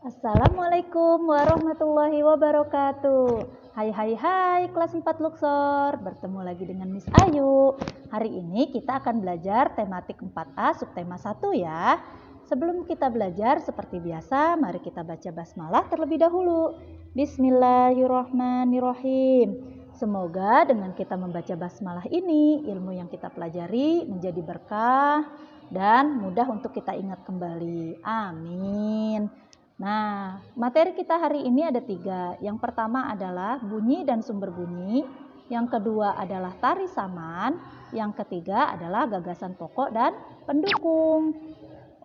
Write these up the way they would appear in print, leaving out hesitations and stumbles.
Assalamualaikum warahmatullahi wabarakatuh. Hai kelas 4 Luxor. Bertemu lagi dengan Miss Ayu. Hari ini kita akan belajar tematik 4A subtema 1 ya. Sebelum kita belajar seperti biasa, mari kita baca basmalah terlebih dahulu. Bismillahirrahmanirrahim. Semoga dengan kita membaca basmalah ini, ilmu yang kita pelajari menjadi berkah dan mudah untuk kita ingat kembali. Amin. Nah, materi kita hari ini ada 3. Yang pertama adalah bunyi dan sumber bunyi. Yang kedua adalah tari saman. Yang ketiga adalah gagasan pokok dan pendukung.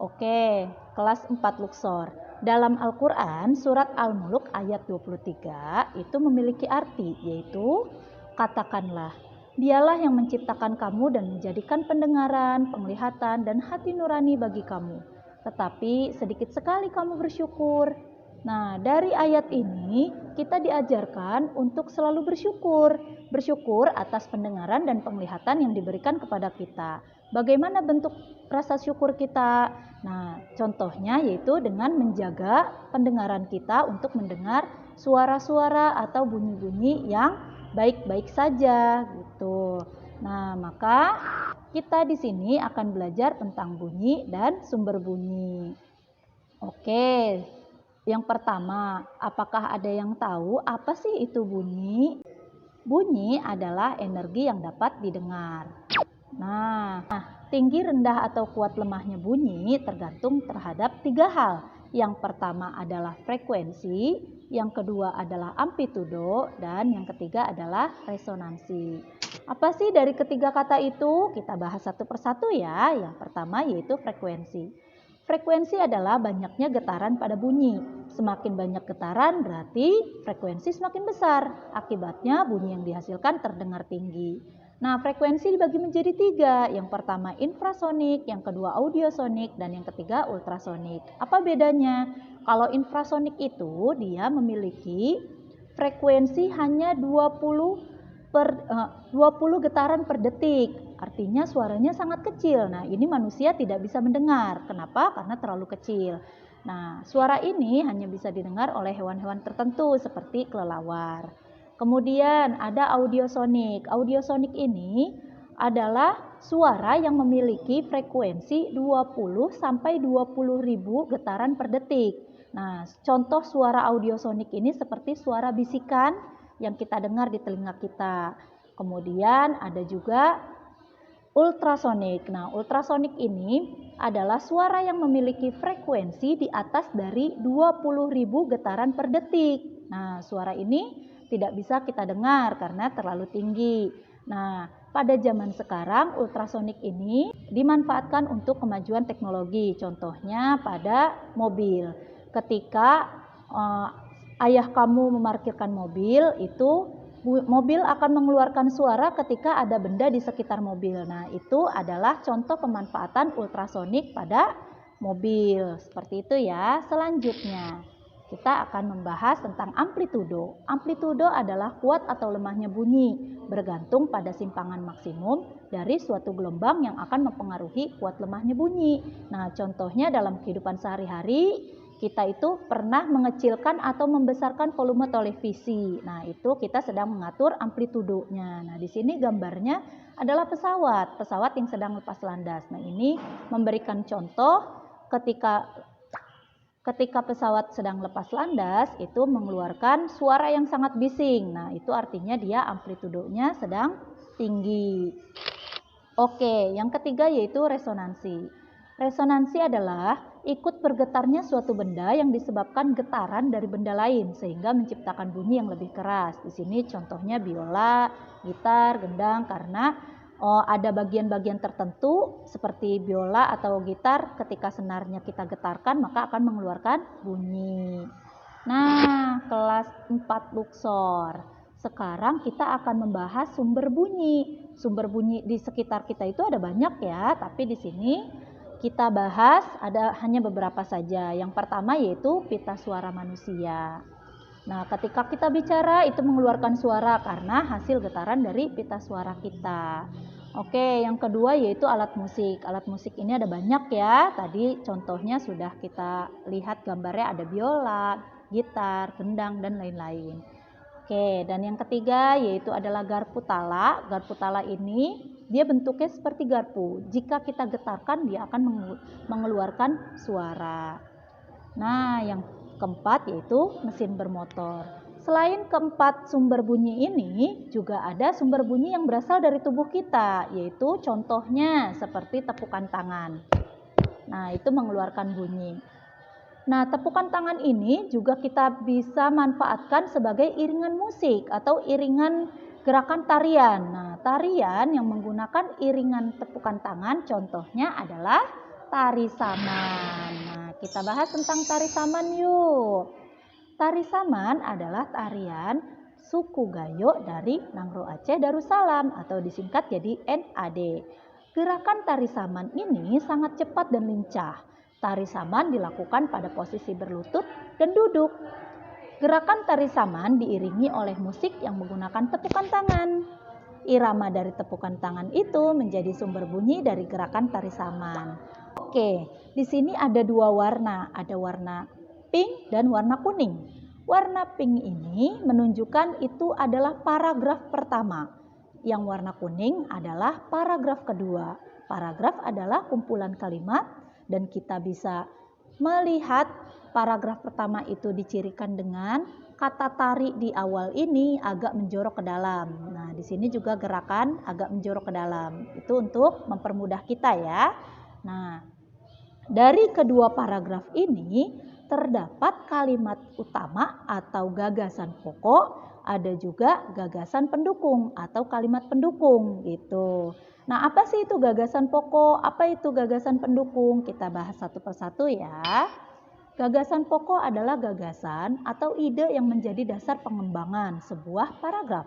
Oke, kelas 4 Luxor. Dalam Al-Quran, surat Al-Mulk ayat 23 itu memiliki arti, yaitu katakanlah, dialah yang menciptakan kamu dan menjadikan pendengaran, penglihatan, dan hati nurani bagi kamu. Tetapi sedikit sekali kamu bersyukur. Nah, dari ayat ini kita diajarkan untuk selalu bersyukur. Bersyukur atas pendengaran dan penglihatan yang diberikan kepada kita. Bagaimana bentuk rasa syukur kita? Nah, contohnya yaitu dengan menjaga pendengaran kita untuk mendengar suara-suara atau bunyi-bunyi yang baik-baik saja gitu. Nah, maka kita di sini akan belajar tentang bunyi dan sumber bunyi. Oke, yang pertama, apakah ada yang tahu apa sih itu bunyi? Bunyi adalah energi yang dapat didengar. Nah, tinggi, rendah, atau kuat lemahnya bunyi tergantung terhadap 3 hal. Yang pertama adalah frekuensi, yang kedua adalah amplitudo, dan yang ketiga adalah resonansi. Apa sih dari ketiga kata itu? Kita bahas satu persatu ya. Yang pertama yaitu frekuensi. Frekuensi adalah banyaknya getaran pada bunyi. Semakin banyak getaran berarti frekuensi semakin besar. Akibatnya bunyi yang dihasilkan terdengar tinggi. Nah, frekuensi dibagi menjadi 3. Yang pertama infrasonik, yang kedua audiosonik, dan yang ketiga ultrasonik. Apa bedanya? Kalau infrasonik itu dia memiliki frekuensi hanya 20 getaran per detik. Artinya suaranya sangat kecil. Nah, ini manusia tidak bisa mendengar. Kenapa? Karena terlalu kecil. Nah, suara ini hanya bisa didengar oleh hewan-hewan tertentu seperti kelelawar. Kemudian ada audiosonik. Audiosonik ini adalah suara yang memiliki frekuensi 20 sampai 20 ribu getaran per detik. Nah, contoh suara audiosonik ini seperti suara bisikan yang kita dengar di telinga kita. Kemudian ada juga ultrasonik. Nah, ultrasonik ini adalah suara yang memiliki frekuensi di atas dari 20.000 getaran per detik. Nah, suara ini tidak bisa kita dengar karena terlalu tinggi. Nah, pada zaman sekarang ultrasonik ini dimanfaatkan untuk kemajuan teknologi. Contohnya pada mobil. Ketika ayah kamu memarkirkan mobil, itu mobil akan mengeluarkan suara ketika ada benda di sekitar mobil. Nah, itu adalah contoh pemanfaatan ultrasonik pada mobil. Seperti itu ya. Selanjutnya, kita akan membahas tentang amplitudo. Amplitudo adalah kuat atau lemahnya bunyi, bergantung pada simpangan maksimum dari suatu gelombang yang akan mempengaruhi kuat lemahnya bunyi. Nah, contohnya dalam kehidupan sehari-hari, kita itu pernah mengecilkan atau membesarkan volume televisi. Nah, itu kita sedang mengatur amplitudonya. Nah, di sini gambarnya adalah pesawat yang sedang lepas landas. Nah, ini memberikan contoh ketika pesawat sedang lepas landas itu mengeluarkan suara yang sangat bising. Nah, itu artinya dia amplitudonya sedang tinggi. Oke, yang ketiga yaitu resonansi. Resonansi adalah ikut bergetarnya suatu benda yang disebabkan getaran dari benda lain sehingga menciptakan bunyi yang lebih keras. Di sini contohnya biola, gitar, gendang, karena ada bagian-bagian tertentu seperti biola atau gitar, ketika senarnya kita getarkan maka akan mengeluarkan bunyi. Nah, kelas 4 Luxor. Sekarang kita akan membahas sumber bunyi. Sumber bunyi di sekitar kita itu ada banyak ya, tapi di sini kita bahas ada hanya beberapa saja. Yang pertama yaitu pita suara manusia. Nah, ketika kita bicara itu mengeluarkan suara karena hasil getaran dari pita suara kita. Oke, yang kedua yaitu alat musik. Alat musik ini ada banyak ya. Tadi contohnya sudah kita lihat gambarnya, ada biola, gitar, gendang, dan lain-lain. Oke, dan yang ketiga yaitu adalah garpu tala. Garpu tala ini dia bentuknya seperti garpu. Jika kita getarkan dia akan mengeluarkan suara. Nah, yang keempat yaitu mesin bermotor. Selain keempat sumber bunyi ini, juga ada sumber bunyi yang berasal dari tubuh kita, yaitu contohnya seperti tepukan tangan. Nah, itu mengeluarkan bunyi. Nah, tepukan tangan ini juga kita bisa manfaatkan sebagai iringan musik atau iringan gerakan tarian. Nah, tarian yang menggunakan iringan tepukan tangan contohnya adalah tari saman. Nah, kita bahas tentang tari saman yuk. Tari saman adalah tarian suku Gayo dari Nangro Aceh Darussalam atau disingkat jadi NAD. Gerakan tari saman ini sangat cepat dan lincah. Tari saman dilakukan pada posisi berlutut dan duduk. Gerakan tari saman diiringi oleh musik yang menggunakan tepukan tangan. Irama dari tepukan tangan itu menjadi sumber bunyi dari gerakan tari saman. Oke, di sini ada dua warna, ada warna pink dan warna kuning. Warna pink ini menunjukkan itu adalah paragraf pertama. Yang warna kuning adalah paragraf kedua. Paragraf adalah kumpulan kalimat dan kita bisa melihat paragraf pertama itu dicirikan dengan kata tari di awal ini agak menjorok ke dalam. Nah, di sini juga gerakan agak menjorok ke dalam. Itu untuk mempermudah kita ya. Nah, dari kedua paragraf ini terdapat kalimat utama atau gagasan pokok, ada juga gagasan pendukung atau kalimat pendukung gitu. Nah, apa sih itu gagasan pokok? Apa itu gagasan pendukung? Kita bahas satu persatu ya. Gagasan pokok adalah gagasan atau ide yang menjadi dasar pengembangan sebuah paragraf.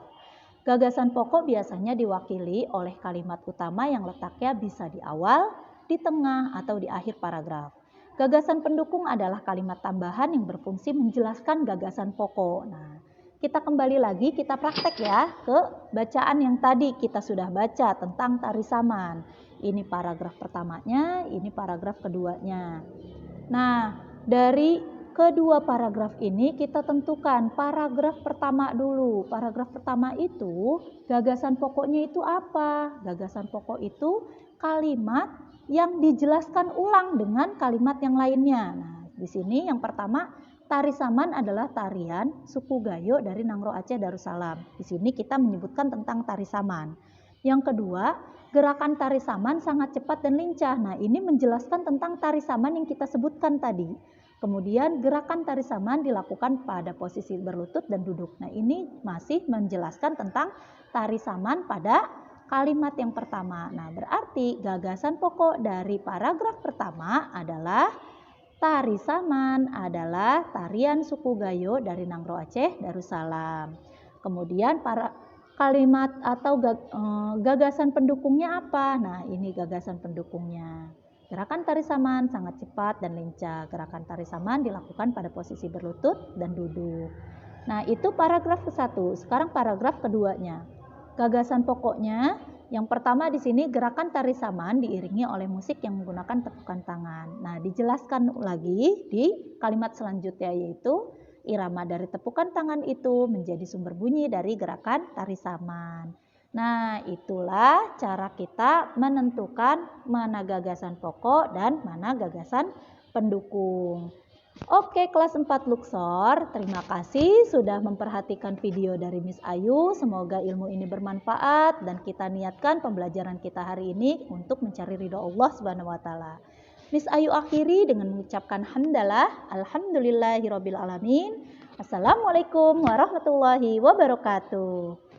Gagasan pokok biasanya diwakili oleh kalimat utama yang letaknya bisa di awal, di tengah, atau di akhir paragraf. Gagasan pendukung adalah kalimat tambahan yang berfungsi menjelaskan gagasan pokok. Nah, kita kembali lagi, kita praktek ya ke bacaan yang tadi kita sudah baca tentang tari saman. Ini paragraf pertamanya, ini paragraf keduanya. Nah, dari kedua paragraf ini kita tentukan paragraf pertama dulu. Paragraf pertama itu gagasan pokoknya itu apa? Gagasan pokok itu kalimat yang dijelaskan ulang dengan kalimat yang lainnya. Nah, di sini yang pertama, tari saman adalah tarian suku Gayo dari Nangro Aceh Darussalam. Di sini kita menyebutkan tentang tari saman. Yang kedua, gerakan tari saman sangat cepat dan lincah. Nah, ini menjelaskan tentang tari saman yang kita sebutkan tadi. Kemudian gerakan tari saman dilakukan pada posisi berlutut dan duduk. Nah, ini masih menjelaskan tentang tari saman pada kalimat yang pertama. Nah, berarti gagasan pokok dari paragraf pertama adalah tari saman adalah tarian suku Gayo dari Nangro Aceh Darussalam. Kemudian kalimat atau gagasan pendukungnya apa? Nah, ini gagasan pendukungnya. Gerakan tari saman sangat cepat dan lincah. Gerakan tari saman dilakukan pada posisi berlutut dan duduk. Nah, itu paragraf ke-1. Sekarang paragraf keduanya. Gagasan pokoknya yang pertama di sini gerakan tari saman diiringi oleh musik yang menggunakan tepukan tangan. Nah, dijelaskan lagi di kalimat selanjutnya yaitu irama dari tepukan tangan itu menjadi sumber bunyi dari gerakan tari saman. Nah, itulah cara kita menentukan mana gagasan pokok dan mana gagasan pendukung. Oke, kelas 4 Luxor, terima kasih sudah memperhatikan video dari Miss Ayu. Semoga ilmu ini bermanfaat dan kita niatkan pembelajaran kita hari ini untuk mencari ridho Allah Subhanahu wa taala. Miss Ayu akhiri dengan mengucapkan hamdalah, alhamdulillahirabbil alamin. Assalamualaikum warahmatullahi wabarakatuh.